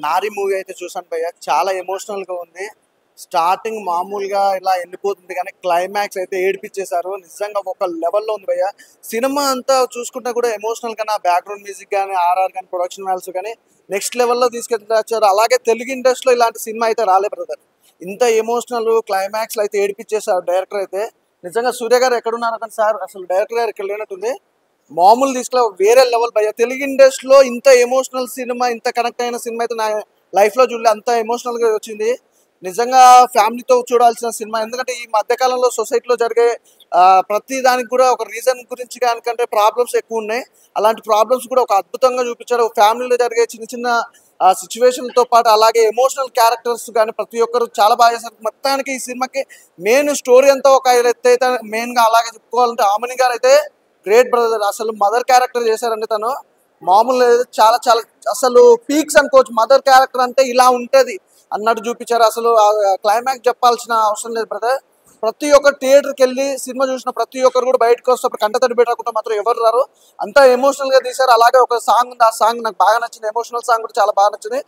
నారి movie అయితే చూసాను భయ్య, చాలా ఎమోషనల్ గా ఉంది. స్టార్టింగ్ మామూలుగా ఇలా వెళ్ళిపోతుంది కానీ క్లైమాక్స్ అయితే ఏడిపించేశారు. నిజంగా ఒక లెవెల్లో ఉంది భయ్య. సినిమా అంతా చూసుకుంటా కూడా ఎమోషనల్ గా బ్యాక్గ్రౌండ్ మ్యూజిక్ కానీ ఆర్ఆర్ కానీ ప్రొడక్షన్ వాల్యూస్ కానీ నెక్స్ట్ లెవెల్లో తీసుకెళ్ళారు. అలాగే తెలుగు ఇండస్ట్రీలో ఇలాంటి సినిమా అయితే రాలే బ్రదర్. ఇంత ఎమోషనల్ క్లైమాక్స్ అయితే ఏడిపించేశారు డైరెక్టర్ అయితే. నిజంగా సూర్య గారు ఎక్కడున్నారు కానీ సార్, అసలు డైరెక్టర్ గారు ఇక్కడ లేనట్టుంది. మామూలు తీసుకురా వేరే లెవెల్ భయ్య. తెలుగు ఇండస్ట్రీలో ఇంత ఎమోషనల్ సినిమా, ఇంత కనెక్ట్ అయిన సినిమా అయితే నా లైఫ్ లో చూడలే. అంత ఎమోషనల్ గా వచ్చింది. నిజంగా ఫ్యామిలీతో చూడాల్సిన సినిమా. ఎందుకంటే ఈ మధ్యకాలంలో సొసైటీలో జరిగే ప్రతి దానికి కూడా ఒక రీజన్ గురించి కానికంటే ప్రాబ్లమ్స్ ఎక్కువ ఉన్నాయి. అలాంటి ప్రాబ్లమ్స్ కూడా ఒక అద్భుతంగా చూపించారు. ఫ్యామిలీలో జరిగే చిన్న చిన్న సిచ్యువేషన్తో పాటు అలాగే ఎమోషనల్ క్యారెక్టర్స్ కానీ ప్రతి ఒక్కరు చాలా బాగా చేశారు. మొత్తానికి ఈ సినిమాకి మెయిన్ స్టోరీ అంతా ఒక ఎత్తు అయితే మెయిన్గా అలాగే చెప్పుకోవాలంటే ఆమని గారు అయితే గ్రేట్ బ్రదర్. అసలు మదర్ క్యారెక్టర్ చేశారండి తను. మామూలు లేదు, చాలా చాలా అసలు పీక్స్ అనుకోవచ్చు. మదర్ క్యారెక్టర్ అంటే ఇలా ఉంటుంది అన్నట్టు చూపించారు. అసలు క్లైమాక్స్ చెప్పాల్సిన అవసరం లేదు బ్రదర్. ప్రతి ఒక్క థియేటర్కి వెళ్ళి సినిమా చూసిన ప్రతి ఒక్కరు కూడా బయటకు వస్తే కంటతడి పెట్టకుండా మాత్రం ఎవరు రారు. అంతా ఎమోషనల్ గా తీశారు. అలాగే ఒక సాంగ్ ఉంది, ఆ సాంగ్ నాకు బాగా నచ్చింది. ఎమోషనల్ సాంగ్ కూడా చాలా బాగా నచ్చింది.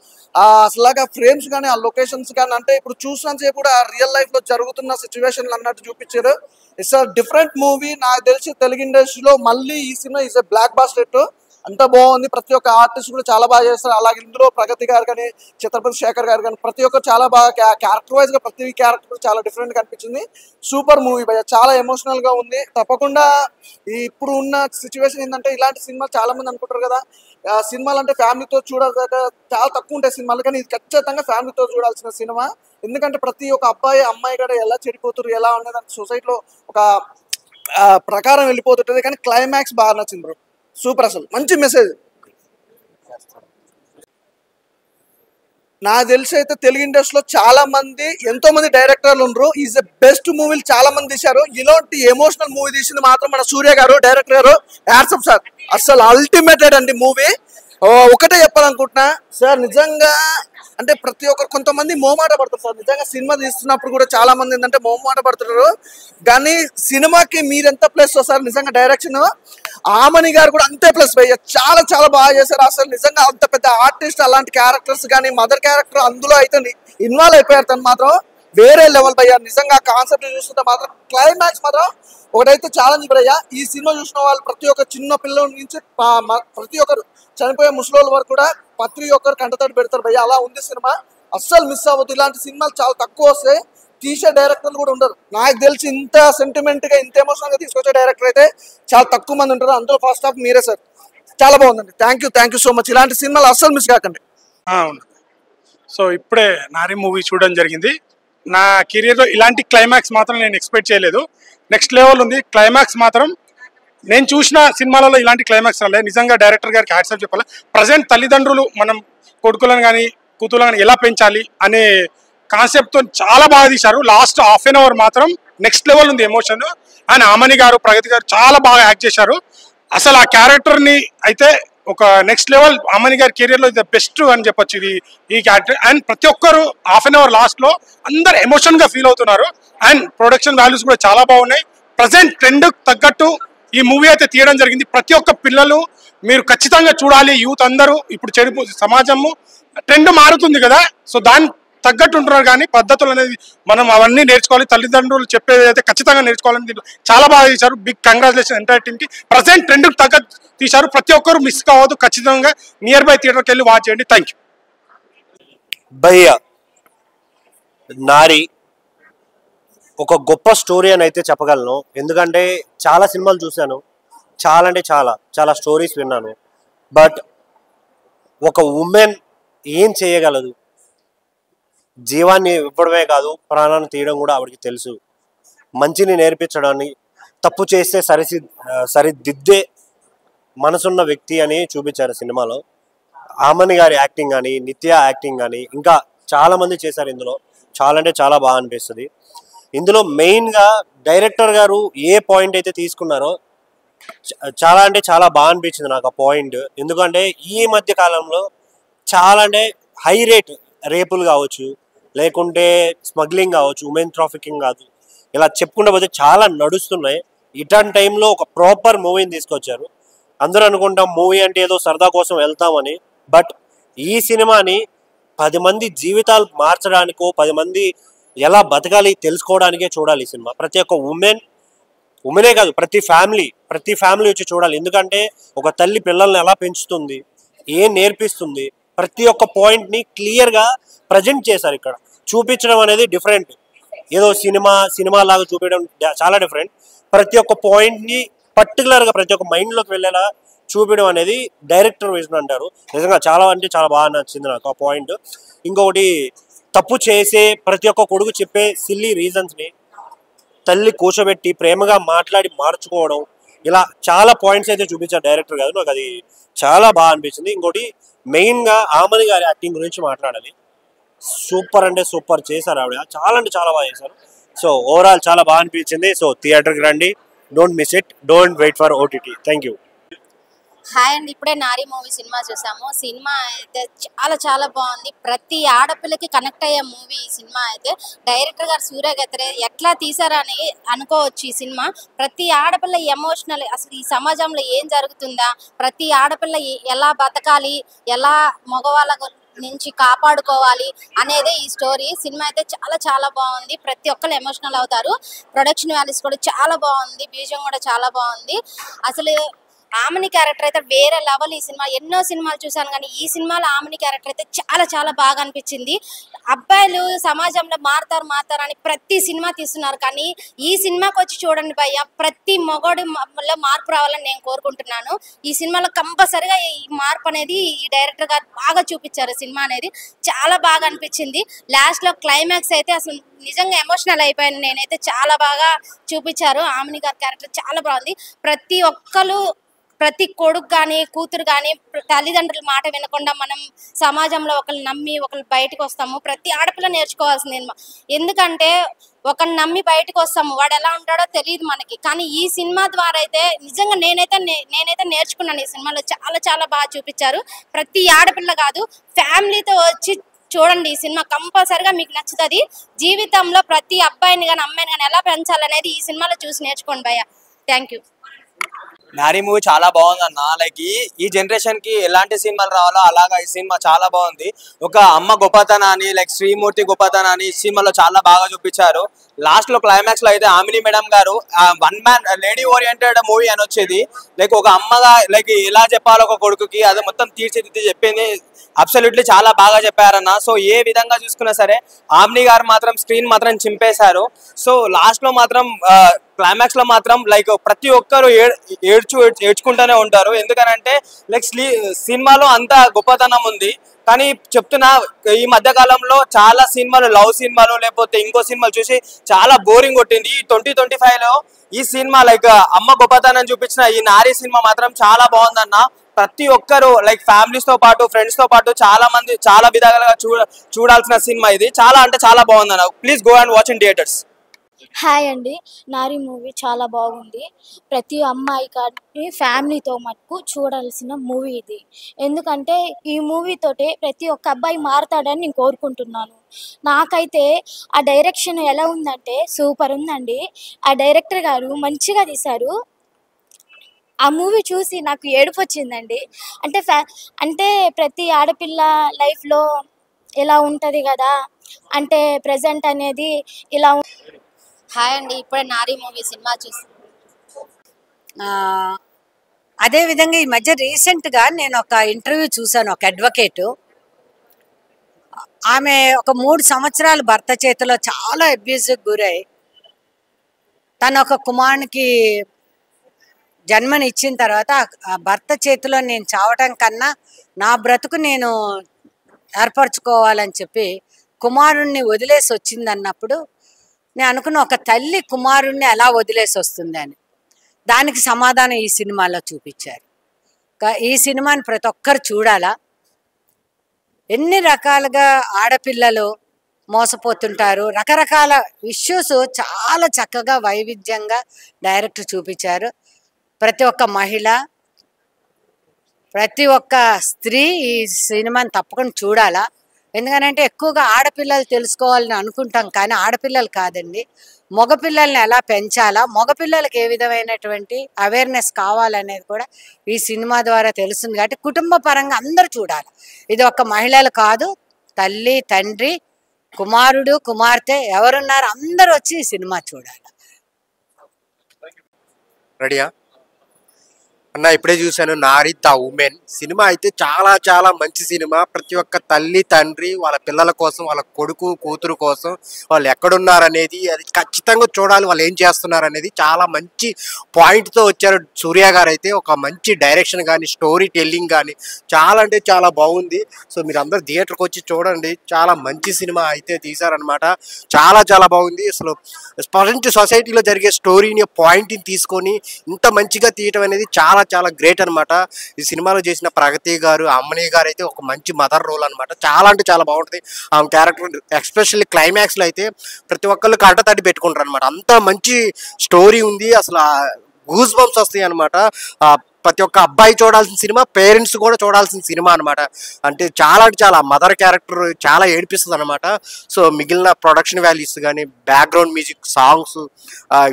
అసలాగా ఫ్రేమ్స్ కానీ ఆ లొకేషన్స్ కానీ అంటే ఇప్పుడు చూసినంత సేపు కూడా రియల్ లైఫ్ లో జరుగుతున్న సిచ్యువేషన్లు అన్నట్టు చూపించారు. It's a different movie. నాకు తెలిసి తెలుగు ఇండస్ట్రీలో మళ్ళీ ఈ cinema is a blockbuster. అంతా బాగుంది. ప్రతి ఒక్క ఆర్టిస్ట్ కూడా చాలా బాగా చేస్తారు. అలాగే ఇందులో ప్రగతి గారు కానీ ఛత్రపతి శేఖర్ గారు కానీ ప్రతి ఒక్కరు చాలా బాగా క్యారెక్టర్ వైజ్ గా ప్రతి క్యారెక్టర్ చాలా డిఫరెంట్ గా అనిపించింది. సూపర్ మూవీ భయ్య, చాలా ఎమోషనల్ గా ఉంది. తప్పకుండా ఇప్పుడు ఉన్న సిచ్యువేషన్ ఏంటంటే ఇలాంటి సినిమా చాలా మంది అనుకుంటారు కదా సినిమాలు అంటే ఫ్యామిలీతో చూడాలి, చాలా తక్కువ ఉంటాయి సినిమాలు. కానీ ఇది ఖచ్చితంగా ఫ్యామిలీతో చూడాల్సిన సినిమా. ఎందుకంటే ప్రతి ఒక్క అబ్బాయి అమ్మాయి కూడా ఎలా చెడిపోతారు, ఎలా ఉండేది సొసైటీలో ఒక ప్రకారం వెళ్ళిపోతుంటది. కానీ క్లైమాక్స్ బాగా నచ్చింది బ్రో, సూపర్. అసలు మంచి మెసేజ్. నాకు తెలిసి అయితే తెలుగు ఇండస్ట్రీలో చాలా మంది ఎంతో మంది డైరెక్టర్లు ఉన్నారు. ఈజ్ ద బెస్ట్ మూవీలు చాలా మంది తీశారు. ఇలాంటి ఎమోషనల్ మూవీ తీసింది మాత్రం మన సూర్య గారు డైరెక్టర్ గారు. హ్యాట్స్ సార్, అసలు అల్టిమేటెడ్ అండి మూవీ. ఒకటే చెప్పాలనుకుంటున్నా సార్, నిజంగా అంటే ప్రతి ఒక్కరు కొంతమంది మోమాట పడతారు సార్. నిజంగా సినిమా తీస్తున్నప్పుడు కూడా చాలా మంది ఏంటంటే మోమాట పడుతున్నారు. కానీ సినిమాకి మీరెంత ప్లస్ సార్, నిజంగా డైరెక్షన్ ఆమని గారు కూడా అంతే ప్లస్ భయ్య. చాలా చాలా బాగా చేశారు. అసలు నిజంగా అంత పెద్ద ఆర్టిస్ట్ అలాంటి క్యారెక్టర్స్ కానీ మదర్ క్యారెక్టర్ అందులో అయితే ఇన్వాల్వ్ అయిపోయారు. తను మాత్రం వేరే లెవెల్ భయ్య. నిజంగా కాన్సెప్ట్ చూస్తుంటే మాత్రం క్లైమాక్స్ మాత్రం ఒకటైతే ఛాలెంజ్ భయ్య. ఈ సినిమా చూసిన వాళ్ళు ప్రతి ఒక్క చిన్న పిల్లల నుంచి ప్రతి ఒక్కరు చనిపోయే ముసలోళ్ళ వరకు కూడా ప్రతి ఒక్కరు కంటతడి పెడతారు భయ్య. అలా ఉంది సినిమా, అస్సలు మిస్ అవ్వద్దు. ఇలాంటి సినిమాలు చాలా తక్కువ వస్తాయి. తీసే డైరెక్టర్లు కూడా ఉండరు. నాకు తెలిసి ఇంత సెంటిమెంట్ గా ఇంత ఎమోషనల్ గా తీసుకొచ్చే డైరెక్టర్ అయితే చాలా తక్కువ మంది ఉంటారు. అందులో ఫస్ట్ హాఫ్ మీరే సార్. చాలా బాగుందండి. Thank you so much. ఇలాంటి సినిమాలు అస్సలు మిస్ కాకండి. అవును. సో ఇప్పుడే నారి మూవీ చూడడం జరిగింది. నా కెరియర్లో ఇలాంటి క్లైమాక్స్ మాత్రం నేను ఎక్స్పెక్ట్ చేయలేదు. నెక్స్ట్ లెవెల్ ఉంది క్లైమాక్స్ మాత్రం. నేను చూసిన సినిమాలలో ఇలాంటి క్లైమాక్స్ రాలేదు. నిజంగా డైరెక్టర్ గారికి హ్యాట్స్ ఆఫ్ చెప్పాలి. ప్రజెంట్ తల్లిదండ్రులు మనం కొడుకులను కానీ కూతురులను కానీ ఎలా పెంచాలి అనే కాన్సెప్ట్తో చాలా బాగా తీశారు. లాస్ట్ హాఫ్ అన్ అవర్ మాత్రం నెక్స్ట్ లెవెల్ ఉంది ఎమోషన్. అండ్ ఆమని గారు ప్రగతి గారు చాలా బాగా యాక్ట్ చేశారు. అసలు ఆ క్యారెక్టర్ని అయితే ఒక నెక్స్ట్ లెవెల్ ఆమని గారి కెరియర్లో ఇది బెస్ట్ అని చెప్పొచ్చు ఈ క్యారెక్టర్. అండ్ ప్రతి ఒక్కరు హాఫ్ అన్ అవర్ లాస్ట్లో అందరు ఎమోషన్గా ఫీల్ అవుతున్నారు. అండ్ ప్రొడక్షన్ వాల్యూస్ కూడా చాలా బాగున్నాయి. ప్రజెంట్ ట్రెండ్ తగ్గట్టు ఈ మూవీ అయితే తీయడం జరిగింది. ప్రతి ఒక్క పిల్లలు మీరు ఖచ్చితంగా చూడాలి. యూత్ అందరూ ఇప్పుడు చెడు సమాజము ట్రెండ్ మారుతుంది కదా, సో దాని తగ్గట్టు ఉంటున్నారు. కానీ పద్ధతులు అనేది మనం అవన్నీ నేర్చుకోవాలి. తల్లిదండ్రులు చెప్పేది అయితే ఖచ్చితంగా నేర్చుకోవాలని చాలా బాగా తీశారు. బిగ్ కంగ్రాచులేషన్ ఎంటైర్ టీమ్కి. ప్రజెంట్ ట్రెండ్కి తగ్గట్టు తీశారు. ప్రతి ఒక్కరు మిస్ కావద్దు. ఖచ్చితంగా నియర్ బై థియేటర్కి వెళ్ళి వాచ్ చేయండి. థ్యాంక్ యూ భయ్య. నారి ఒక గొప్ప స్టోరీ అని అయితే చెప్పగలను. ఎందుకంటే చాలా సినిమాలు చూశాను, చాలా అంటే చాలా చాలా స్టోరీస్ విన్నాను. బట్ ఒక ఉమెన్ ఏం చేయగలదు, జీవాన్ని ఇవ్వడమే కాదు ప్రాణాన్ని తీయడం కూడా ఆవిడకి తెలుసు. మంచిని నేర్పించడాన్ని, తప్పు చేస్తే సరిదిద్దే మనసున్న వ్యక్తి అని చూపించారు సినిమాలో. ఆమని గారి యాక్టింగ్ కానీ, నిత్య యాక్టింగ్ కానీ ఇంకా చాలామంది చేశారు ఇందులో. చాలా అంటే చాలా బాగా అనిపిస్తుంది. ఇందులో మెయిన్గా డైరెక్టర్ గారు ఏ పాయింట్ అయితే తీసుకున్నారో చాలా అంటే చాలా బాగా అనిపించింది నాకు ఆ పాయింట్. ఎందుకంటే ఈ మధ్య కాలంలో చాలా అంటే హై రేట్ రేపులు కావచ్చు, లేకుంటే స్మగ్లింగ్ కావచ్చు, ఉమెన్ ట్రాఫికింగ్ కాదు, ఇలా చెప్పుకుంటూ పోతే చాలా నడుస్తున్నాయి. ఇట్లాంటి టైంలో ఒక ప్రాపర్ మూవీని తీసుకొచ్చారు. అందరూ అనుకుంటాం మూవీ అంటే ఏదో సరదా కోసం వెళ్తామని, బట్ ఈ సినిమాని 10 మంది జీవితాలు మార్చడానికో 10 మంది ఎలా బతకాలి తెలుసుకోవడానికే చూడాలి ఈ సినిమా. ప్రతి ఒక్క ఉమెనే కాదు, ప్రతి ఫ్యామిలీ వచ్చి చూడాలి. ఎందుకంటే ఒక తల్లి పిల్లల్ని ఎలా పెంచుతుంది, ఏం నేర్పిస్తుంది, ప్రతి ఒక్క పాయింట్ని క్లియర్గా ప్రజెంట్ చేశారు. ఇక్కడ చూపించడం అనేది డిఫరెంట్, ఏదో సినిమా లాగా చూపించడం చాలా డిఫరెంట్. ప్రతి ఒక్క పాయింట్ని పర్టికులర్గా ప్రతి ఒక్క మైండ్లోకి వెళ్ళేలా చూపించడం అనేది డైరెక్టర్ విజన్ అంటారు. నిజంగా చాలా అంటే చాలా బాగా నచ్చింది నాకు ఆ పాయింట్. ఇంకొకటి, తప్పు చేసే ప్రతి ఒక్క కొడుకు చెప్పే సిల్లీ రీజన్స్ని తల్లి కూర్చోబెట్టి ప్రేమగా మాట్లాడి మార్చుకోవడం, ఇలా చాలా పాయింట్స్ అయితే చూపించారు డైరెక్టర్ గారు. నాకు అది చాలా బాగా అనిపించింది. ఇంకోటి మెయిన్గా ఆమని గారి యాక్టింగ్ గురించి మాట్లాడాలి. సూపర్ అంటే సూపర్ చేశారు ఆవిడ, చాలా అంటే చాలా బాగా చేశారు. సో ఓవరాల్ చాలా బాగా అనిపించింది. సో థియేటర్కి రండి, don't miss it, don't wait for OTT. Thank you. Hi అండి, ఇప్పుడే నారీ మూవీ సినిమా చూసాము. సినిమా అయితే చాలా బాగుంది. ప్రతి ఆడపిల్లకి కనెక్ట్ అయ్యే మూవీ ఈ సినిమా అయితే. డైరెక్టర్ గారు సూర్య గత్రే ఎట్లా తీసారని అనుకోవచ్చు ఈ సినిమా. ప్రతి ఆడపిల్ల ఎమోషనల్, అసలు ఈ సమాజంలో ఏం జరుగుతుందా, ప్రతి ఆడపిల్ల ఎలా బతకాలి, ఎలా మగవాళ్ళ నుంచి కాపాడుకోవాలి అనేదే ఈ స్టోరీ. సినిమా అయితే చాలా బాగుంది. ప్రతి ఒక్కరు ఎమోషనల్ అవుతారు. ప్రొడక్షన్ వాల్యూస్ కూడా చాలా బాగుంది. బీజం కూడా చాలా బాగుంది. అసలు ఆమెని క్యారెక్టర్ అయితే వేరే లెవెల్. ఈ సినిమా ఎన్నో సినిమాలు చూసాను కానీ ఈ సినిమాలో ఆమెని క్యారెక్టర్ అయితే చాలా బాగా అనిపించింది. అబ్బాయిలు సమాజంలో మారుతారు అని ప్రతి సినిమా తీస్తున్నారు, కానీ ఈ సినిమాకి వచ్చి చూడండి భయ్య, ప్రతి మొగోడిలో మార్పు రావాలని నేను కోరుకుంటున్నాను. ఈ సినిమాలో కంపల్సరిగా ఈ మార్పు అనేది ఈ డైరెక్టర్ గారు బాగా చూపించారు. సినిమా అనేది చాలా బాగా అనిపించింది. లాస్ట్లో క్లైమాక్స్ అయితే అసలు నిజంగా ఎమోషనల్ అయిపోయాను నేనైతే. చాలా బాగా చూపించారు. ఆమెని గారి క్యారెక్టర్ చాలా బాగుంది. ప్రతి కొడుకు కానీ కూతురు కానీ తల్లిదండ్రుల మాట వినకుండా మనం సమాజంలో ఒకరిని నమ్మి ఒకరు బయటకు వస్తాము. ప్రతి ఆడపిల్ల నేర్చుకోవాల్సింది. ఎందుకంటే ఒకరిని నమ్మి బయటకు వస్తాము, వాడు ఎలా ఉంటాడో తెలియదు మనకి. కానీ ఈ సినిమా ద్వారా అయితే నిజంగా నేనైతే నేర్చుకున్నాను. ఈ సినిమాలో చాలా బాగా చూపించారు. ప్రతి ఆడపిల్ల కాదు, ఫ్యామిలీతో వచ్చి చూడండి ఈ సినిమా, కంపల్సరిగా మీకు నచ్చుతుంది. జీవితంలో ప్రతి అబ్బాయిని కానీ అమ్మాయిని కానీ ఎలా పెంచాలనేది ఈ సినిమాలో చూసి నేర్చుకోండి భయ్య. Thank you. నారీ మూవీ చాలా బాగుంది అన్న. లైక్ ఈ జనరేషన్ కి ఎలాంటి సినిమాలు రావాలో అలాగా ఈ సినిమా చాలా బాగుంది. ఒక అమ్మ గొప్పతనాన్ని, లైక్ శ్రీమూర్తి గొప్పతనాన్ని ఈ సినిమాలో చాలా బాగా చూపించారు. లాస్ట్ లో క్లైమాక్స్ లో అయితే ఆమిని మేడం గారు one man lady oriented movie అని వచ్చేది. లైక్ ఒక అమ్మగా లైక్ ఎలా చెప్పాలో ఒక కొడుకుకి అది మొత్తం తీర్చిదిద్ది చెప్పింది. అబ్సల్యూట్లీ చాలా బాగా చెప్పారన్న. సో ఏ విధంగా చూసుకున్నా సరే ఆమ్ని గారు మాత్రం స్క్రీన్ మాత్రం చింపేశారు. సో లాస్ట్ లో మాత్రం క్లైమాక్స్ లో మాత్రం లైక్ ప్రతి ఒక్కరు ఏడ్చుకుంటూనే ఉంటారు. ఎందుకనంటే లైక్ సినిమాలో అంత గొప్పతనం ఉంది. కానీ చెప్తున్నా, ఈ మధ్య కాలంలో చాలా సినిమాలు, లవ్ సినిమాలు లేకపోతే ఇంకో సినిమాలు చూసి చాలా బోరింగ్ కొట్టింది. ఈ 2025లో ఈ సినిమా లైక్ అమ్మ గొప్పతనం చూపించిన ఈ నారీ సినిమా మాత్రం చాలా బాగుందన్న. ప్రతి ఒక్కరు లైక్ ఫ్యామిలీస్ తో పాటు ఫ్రెండ్స్ తో పాటు చాలా మంది చాలా విధాలుగా చూడాల్సిన సినిమా ఇది. చాలా అంటే చాలా బాగుందన్న. Please go and watch in theatres. Hi అండి, నారీ మూవీ చాలా బాగుంది. ప్రతి అమ్మాయి కానీ ఫ్యామిలీతో మటుకు చూడాల్సిన మూవీ ఇది. ఎందుకంటే ఈ మూవీతోటే ప్రతి ఒక్క అబ్బాయి మారుతాడని నేను కోరుకుంటున్నాను. నాకైతే ఆ డైరెక్షన్ ఎలా ఉందంటే సూపర్ ఉందండి. ఆ డైరెక్టర్ గారు మంచిగా తీశారు. ఆ మూవీ చూసి నాకు ఏడుపు వచ్చిందండి. అంటే ప్రతి ఆడపిల్ల లైఫ్లో ఇలా ఉంటుంది కదా, అంటే ప్రజెంట్ అనేది ఇలా. హాయ్ అండి, ఇప్పుడే నారీ మూవీ సినిమా చూసి. అదేవిధంగా ఈ మధ్య రీసెంట్గా నేను ఒక ఇంటర్వ్యూ చూశాను. ఒక అడ్వకేటు, ఆమె ఒక 3 సంవత్సరాలు భర్త చేతిలో చాలా అబ్యూజ్కి గురై తన ఒక కుమారునికి జన్మని ఇచ్చిన తర్వాత ఆ భర్త చేతిలో నేను చావటం కన్నా నా బ్రతుకు నేను ఏర్పరచుకోవాలని చెప్పి కుమారుణ్ణి వదిలేసి వచ్చింది అన్నప్పుడు నేను అనుకున్న, ఒక తల్లి కుమారుణ్ణి ఎలా వదిలేసి వస్తుంది అని. దానికి సమాధానం ఈ సినిమాలో చూపించారు. ఈ సినిమాని ప్రతి ఒక్కరు చూడాలా. ఎన్ని రకాలుగా ఆడపిల్లలు మోసపోతుంటారు, రకరకాల ఇష్యూస్ చాలా చక్కగా వైవిధ్యంగా డైరెక్టర్ చూపించారు. ప్రతి ఒక్క మహిళ, ప్రతి ఒక్క స్త్రీ ఈ సినిమాని తప్పకుండా చూడాలా. ఎందుకనంటే ఎక్కువగా ఆడపిల్లలు తెలుసుకోవాలని అనుకుంటాం, కానీ ఆడపిల్లలు కాదండి, మగపిల్లల్ని ఎలా పెంచాలా, మగపిల్లలకి ఏ విధమైనటువంటి అవేర్నెస్ కావాలనేది కూడా ఈ సినిమా ద్వారా తెలుస్తుంది. కాబట్టి కుటుంబ పరంగా అందరూ చూడాలి. ఇది ఒక మహిళలు కాదు, తల్లి తండ్రి కుమారుడు కుమార్తె ఎవరున్నారు అందరూ వచ్చి ఈ సినిమా చూడాలి. రెడీయా అన్న? ఇప్పుడే చూశాను నారి ద ఉమెన్ సినిమా. అయితే చాలా చాలా మంచి సినిమా. ప్రతి ఒక్క తల్లి తండ్రి వాళ్ళ పిల్లల కోసం, వాళ్ళ కొడుకు కూతురు కోసం వాళ్ళు ఎక్కడున్నారనేది అది ఖచ్చితంగా చూడాలి. వాళ్ళు ఏం చేస్తున్నారు అనేది చాలా మంచి పాయింట్తో వచ్చారు సూర్య గారు. అయితే ఒక మంచి డైరెక్షన్ కానీ స్టోరీ టెల్లింగ్ కానీ చాలా అంటే చాలా బాగుంది. సో మీరు అందరు థియేటర్కి వచ్చి చూడండి. చాలా మంచి సినిమా అయితే తీశారనమాట. చాలా చాలా బాగుంది. అసలు ప్రజెంట్ సొసైటీలో జరిగే స్టోరీని పాయింట్ని తీసుకొని ఇంత మంచిగా తీయటం అనేది చాలా చాలా గ్రేట్ అనమాట. ఈ సినిమాలో చేసిన ప్రగతి గారు, అమ్మని గారు అయితే ఒక మంచి మదర్ రోల్ అనమాట. చాలా అంటే చాలా బాగుంటుంది ఆమె క్యారెక్టర్. ఎస్పెషల్లీ క్లైమాక్స్లో అయితే ప్రతి ఒక్కళ్ళు కంటతడి పెట్టుకుంటారు అనమాట. అంత మంచి స్టోరీ ఉంది. అసలు గూస్ బంప్స్ వస్తాయి అనమాట. ప్రతి ఒక్క అబ్బాయి చూడాల్సిన సినిమా, పేరెంట్స్ కూడా చూడాల్సిన సినిమా అనమాట. అంటే చాలా మదర్ క్యారెక్టర్ చాలా ఏడిపిస్తుంది అనమాట. సో మిగిలిన ప్రొడక్షన్ వాల్యూస్ కానీ, బ్యాక్గ్రౌండ్ మ్యూజిక్, సాంగ్స్,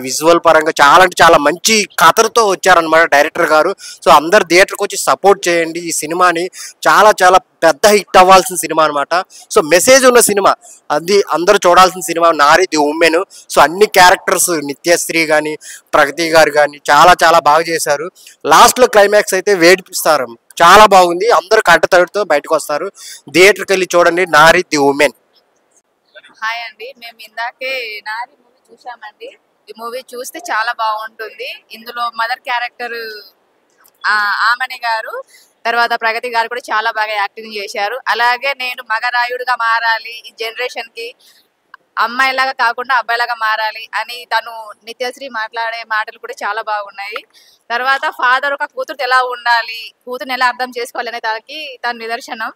విజువల్ పరంగా చాలా అంటే చాలా మంచి కథలతో వచ్చారనమాట డైరెక్టర్ గారు. సో అందరు థియేటర్కి వచ్చి సపోర్ట్ చేయండి ఈ సినిమాని. చాలా చాలా పెద్ద హిట్ అవ్వాల్సిన సినిమా అనమాట. సో మెసేజ్ ఉన్న సినిమా, అది అందరూ చూడాల్సిన cinema Nari the women. So అన్ని క్యారెక్టర్స్, నిత్యశ్రీ కానీ, ప్రగతి గారు కానీ చాలా చాలా బాగా చేశారు. లాస్ట్లో క్లైమాక్స్ అయితే వేడిపిస్తారు. చాలా బాగుంది. అందరూ కంటతడితో బయటకు వస్తారు. థియేటర్కి వెళ్ళి చూడండి నారి ది ఉమెన్. హాయ్ అండి, మేము ఇందాకే నారి మూవీ చూసామండి. ఈ మూవీ చూస్తే చాలా బాగుంటుంది. ఇందులో మదర్ క్యారెక్టర్ ఆమని గారు, తర్వాత ప్రగతి గారు కూడా చాలా బాగా యాక్టింగ్ చేశారు. అలాగే నేను మగరాయుడుగా మారాలి, ఈ జనరేషన్ కి అమ్మాయిలాగా కాకుండా అబ్బాయిలాగా మారాలి అని తను నిత్యశ్రీ మాట్లాడే మాటలు కూడా చాలా బాగున్నాయి. తర్వాత ఫాదర్ ఒక కూతురు ఎలా ఉండాలి, కూతురుని ఎలా అర్థం చేసుకోవాలి అనే దానికి తన నిదర్శనం.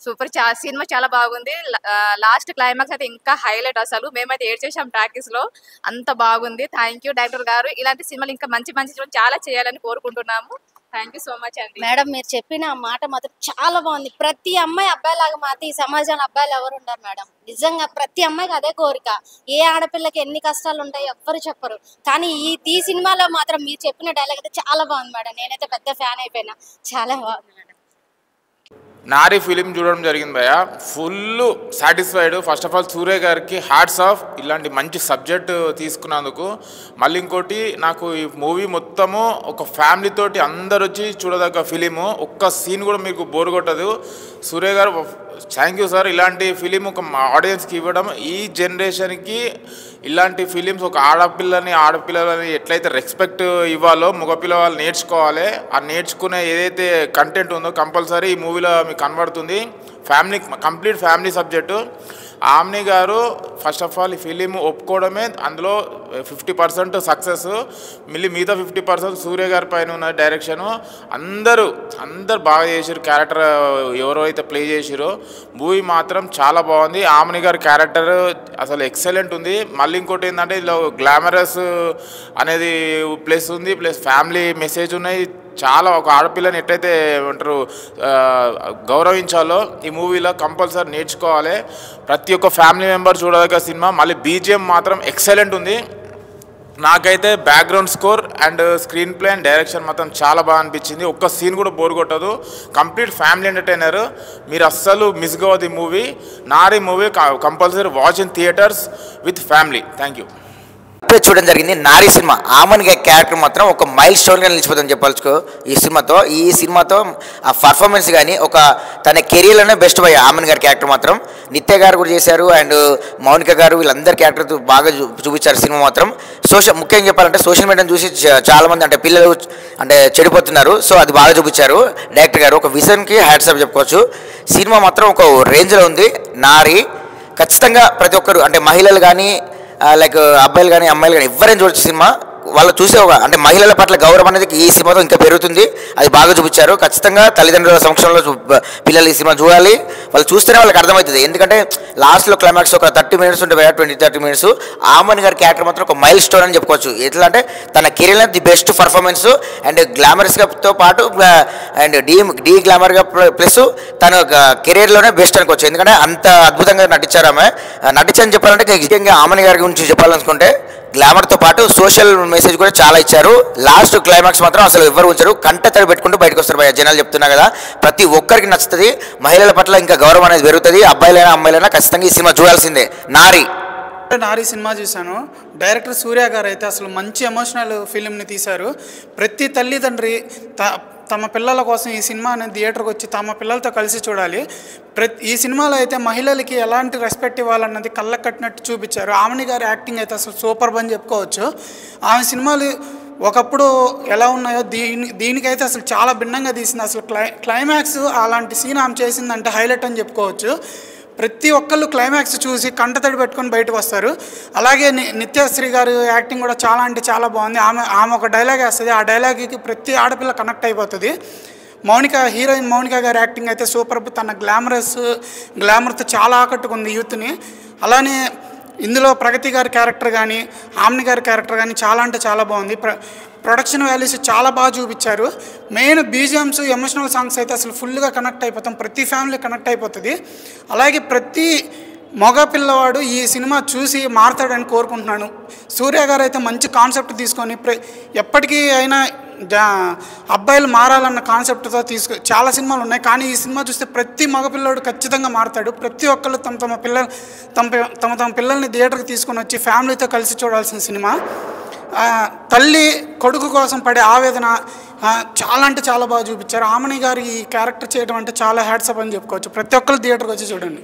సూపర్. సినిమా చాలా బాగుంది. లాస్ట్ క్లైమాక్స్ అయితే ఇంకా హైలైట్. అసలు మేమైతే ఏడ్చేసాం టాకీస్ లో, అంత బాగుంది. థ్యాంక్ యూ డైరెక్టర్ గారు. ఇలాంటి సినిమాలు ఇంకా మంచి మంచి చాలా చేయాలని కోరుకుంటున్నాము. థ్యాంక్ యూ సో మచ్ అండి. మేడం మీరు చెప్పిన ఆ మాట మాత్రం చాలా బాగుంది. ప్రతి అమ్మాయి అబ్బాయిలాగా మాత్రం ఈ సమాజంలో అబ్బాయిలు ఎవరు ఉండరు మేడం. నిజంగా ప్రతి అమ్మాయికి అదే కోరిక. ఏ ఆడపిల్లకి ఎన్ని కష్టాలు ఉంటాయి ఎవ్వరు చెప్పరు. కానీ ఈ సినిమాలో మాత్రం మీరు చెప్పిన డైలాగ్ అయితే చాలా బాగుంది మేడం. నేనైతే పెద్ద ఫ్యాన్ అయిపోయినా. చాలా బాగుంది మేడం. నారి ఫిలిం చూడడం జరిగింది భయ్య. Full satisfied. First of all Surya గారికి హ్యాట్స్ ఆఫ్, ఇలాంటి మంచి సబ్జెక్ట్ తీసుకున్నందుకు. మళ్ళీ ఇంకోటి, నాకు ఈ మూవీ మొత్తము ఒక ఫ్యామిలీ తోటి అందరు వచ్చి చూడదగ్గ ఫిలిము. ఒక్క సీన్ కూడా మీకు బోర్ కొట్టదు. సూర్య గారు థ్యాంక్ యూ సార్. ఇలాంటి ఫిలిం ఒక ఆడియన్స్కి ఇవ్వడం, ఈ జనరేషన్కి ఇలాంటి ఫిలిమ్స్ ఒక ఆడపిల్లలని ఎట్లయితే రెస్పెక్ట్ ఇవ్వాలో మగపిల్ల వాళ్ళు నేర్చుకోవాలి. ఆ నేర్చుకునే ఏదైతే కంటెంట్ ఉందో కంపల్సరీ ఈ మూవీలో మీకు కనబడుతుంది. Complete family subject. ఆమ్ని గారు ఫస్ట్ ఆఫ్ ఆల్ ఈ ఫిలిం ఒప్పుకోవడమే అందులో 50% సక్సెస్. మిగతా 50% సూర్య గారి పైన ఉన్న డైరెక్షను. అందరూ బాగా చేసారు. క్యారెక్టర్ ఎవరైతే ప్లే చేసిరో మూవీ మాత్రం చాలా బాగుంది. ఆమ్ని గారి క్యారెక్టర్ అసలు ఎక్సలెంట్ ఉంది. మళ్ళీ ఇంకోటి ఏంటంటే ఇలా గ్లామరస్ అనేది ప్లస్ ఉంది, ప్లస్ ఫ్యామిలీ మెసేజ్ ఉన్నాయి. చాలా ఒక ఆడపిల్లని ఎట్లయితే ఏమంటారు గౌరవించాలో ఈ మూవీలో కంపల్సరీ నేర్చుకోవాలి. ప్రతి ఒక్క ఫ్యామిలీ మెంబర్ చూడదగ్గ సినిమా. మళ్ళీ బీజిఎం మాత్రం ఎక్సలెంట్ ఉంది. నాకైతే background score and screen play and direction మాత్రం చాలా బాగా అనిపించింది. ఒక్క సీన్ కూడా బోర్ కొట్టదు. Complete family entertainer. మీరు అస్సలు మిస్ కావద్దు ఈ movie. Nari movie compulsory watch in theatres with family. Thank you. ఇప్పుడే చూడడం జరిగింది నారి సినిమా. ఆమన్ క్యారెక్టర్ మాత్రం ఒక మైల్ స్టోన్గా నిలిచిపోతుందని చెప్పాల్చుకో ఈ సినిమాతో ఆ పర్ఫార్మెన్స్ కానీ ఒక తన కెరీర్లోనే బెస్ట్ పోయి ఆమన్ గారి క్యారెక్టర్ మాత్రం. నిత్య గారు కూడా చేశారు అండ్ మౌనిక గారు వీళ్ళందరి క్యారెక్టర్ బాగా చూపించారు సినిమా మాత్రం. ముఖ్యంగా చెప్పాలంటే సోషల్ మీడియాను చూసి చాలామంది అంటే పిల్లలు అంటే చెడిపోతున్నారు. సో అది బాగా చూపించారు డైరెక్టర్ గారు. ఒక విజన్కి హ్యాట్స్ ఆఫ్ చెప్పుకోవచ్చు. సినిమా మాత్రం ఒక రేంజ్లో ఉంది. నారి ఖచ్చితంగా ప్రతి ఒక్కరు అంటే మహిళలు కానీ లైక్ అబ్బాయిలు కానీ అమ్మాయిలు కానీ ఎవరైనా చూడొచ్చు సినిమా. వాళ్ళు చూసే అంటే మహిళల పట్ల గౌరవం అనేది ఈ సినిమాతో ఇంకా పెరుగుతుంది. అది బాగా చూపించారు. ఖచ్చితంగా తల్లిదండ్రుల సమక్షంలో పిల్లలు ఈ సినిమా చూడాలి. వాళ్ళు చూస్తేనే వాళ్ళకి అర్థమవుతుంది. ఎందుకంటే లాస్ట్లో క్లైమాక్స్ ఒక 30 minutes ఉంటే 20-30 minutes ఆమన్ గారి క్యారెక్టర్ మాత్రం ఒక మైల్ స్టోన్ అని చెప్పుకోవచ్చు. ఎట్లా అంటే తన కెరీర్లో ది బెస్ట్ పర్ఫార్మెన్స్ అండ్ గ్లామరస్తో పాటు అండ్ డీ గ్లామర్గా ప్లస్ తన కెరీర్లోనే బెస్ట్ అనుకోవచ్చు. ఎందుకంటే అంత అద్భుతంగా నటించారు ఆమె. నటించని చెప్పాలంటే ముఖ్యంగా ఆమన్ గారి గురించి చెప్పాలనుకుంటే గ్లామర్తో పాటు సోషల్ మెసేజ్ కూడా చాలా ఇచ్చారు. లాస్ట్ క్లైమాక్స్ మాత్రం అసలు ఎవరు ఉంచారు, కంట తడి పెట్టుకుంటూ బయటకు వస్తారు భయ్య. జనాలు చెప్తున్నా కదా, ప్రతి ఒక్కరికి నచ్చుతుంది. మహిళల పట్ల ఇంకా గౌరవం అనేది పెరుగుతుంది. అబ్బాయిలైనా అమ్మాయిలైనా ఖచ్చితంగా ఈ సినిమా చూడాల్సిందే. నారి సినిమా చూశాను. డైరెక్టర్ సూర్య గారు అయితే అసలు మంచి ఎమోషనల్ ఫిలింని తీశారు. ప్రతి తల్లిదండ్రి తమ పిల్లల కోసం ఈ సినిమాని థియేటర్కి వచ్చి తమ పిల్లలతో కలిసి చూడాలి. ఈ సినిమాలో అయితే మహిళలకి ఎలాంటి రెస్పెక్ట్ ఇవ్వాలన్నది కళ్ళకు కట్టినట్టు చూపించారు. ఆమెని గారి యాక్టింగ్ అయితే అసలు సూపర్ అని చెప్పుకోవచ్చు. ఆమె సినిమాలు ఒకప్పుడు ఎలా ఉన్నాయో దీనికైతే అసలు చాలా భిన్నంగా తీసింది. అసలు క్లైమాక్స్ అలాంటి సీన్ ఆమె చేసిందంటే హైలైట్ అని చెప్పుకోవచ్చు. ప్రతి ఒక్కళ్ళు క్లైమాక్స్ చూసి కంటతడి పెట్టుకొని బయటకు వస్తారు. అలాగే నిత్యశ్రీ గారు యాక్టింగ్ కూడా చాలా అంటే చాలా బాగుంది. ఆమె ఒక డైలాగ్ వేస్తుంది, ఆ డైలాగ్కి ప్రతి ఆడపిల్ల కనెక్ట్ అయిపోతుంది. హీరోయిన్ మౌనిక గారి యాక్టింగ్ అయితే సూపర్. తన గ్లామర్తో చాలా ఆకట్టుకుంది యూత్ని. అలానే ఇందులో ప్రగతి గారి క్యారెక్టర్ కానీ ఆమ్ని గారి క్యారెక్టర్ కానీ చాలా అంటే చాలా బాగుంది. ప్రొడక్షన్ వాల్యూస్ చాలా బాగా చూపించారు. మెయిన్ బీజిఎమ్స్ ఎమోషనల్ సాంగ్స్ అయితే అసలు ఫుల్గా కనెక్ట్ అయిపోతాం, ప్రతి ఫ్యామిలీ కనెక్ట్ అయిపోతుంది. అలాగే ప్రతి మగ పిల్లవాడు ఈ సినిమా చూసి మారుతాడని కోరుకుంటున్నాను. సూర్య గారు అయితే మంచి కాన్సెప్ట్ తీసుకొని ఎప్పటికీ అయినా అబ్బాయిలు మారాలన్న కాన్సెప్ట్తో చాలా సినిమాలు ఉన్నాయి, కానీ ఈ సినిమా చూస్తే ప్రతి మగపిల్లడు ఖచ్చితంగా మారుతాడు. ప్రతి ఒక్కళ్ళు తమ పిల్లల్ని థియేటర్కి తీసుకొని వచ్చి ఫ్యామిలీతో కలిసి చూడాల్సిన సినిమా. తల్లి కొడుకు కోసం పడే ఆవేదన చాలా అంటే చాలా బాగా చూపించారు. ఆమని గారు ఈ క్యారెక్టర్ చేయడం అంటే చాలా హ్యాట్సప్ అని చెప్పుకోవచ్చు. ప్రతి ఒక్కరు థియేటర్కి వచ్చి చూడండి.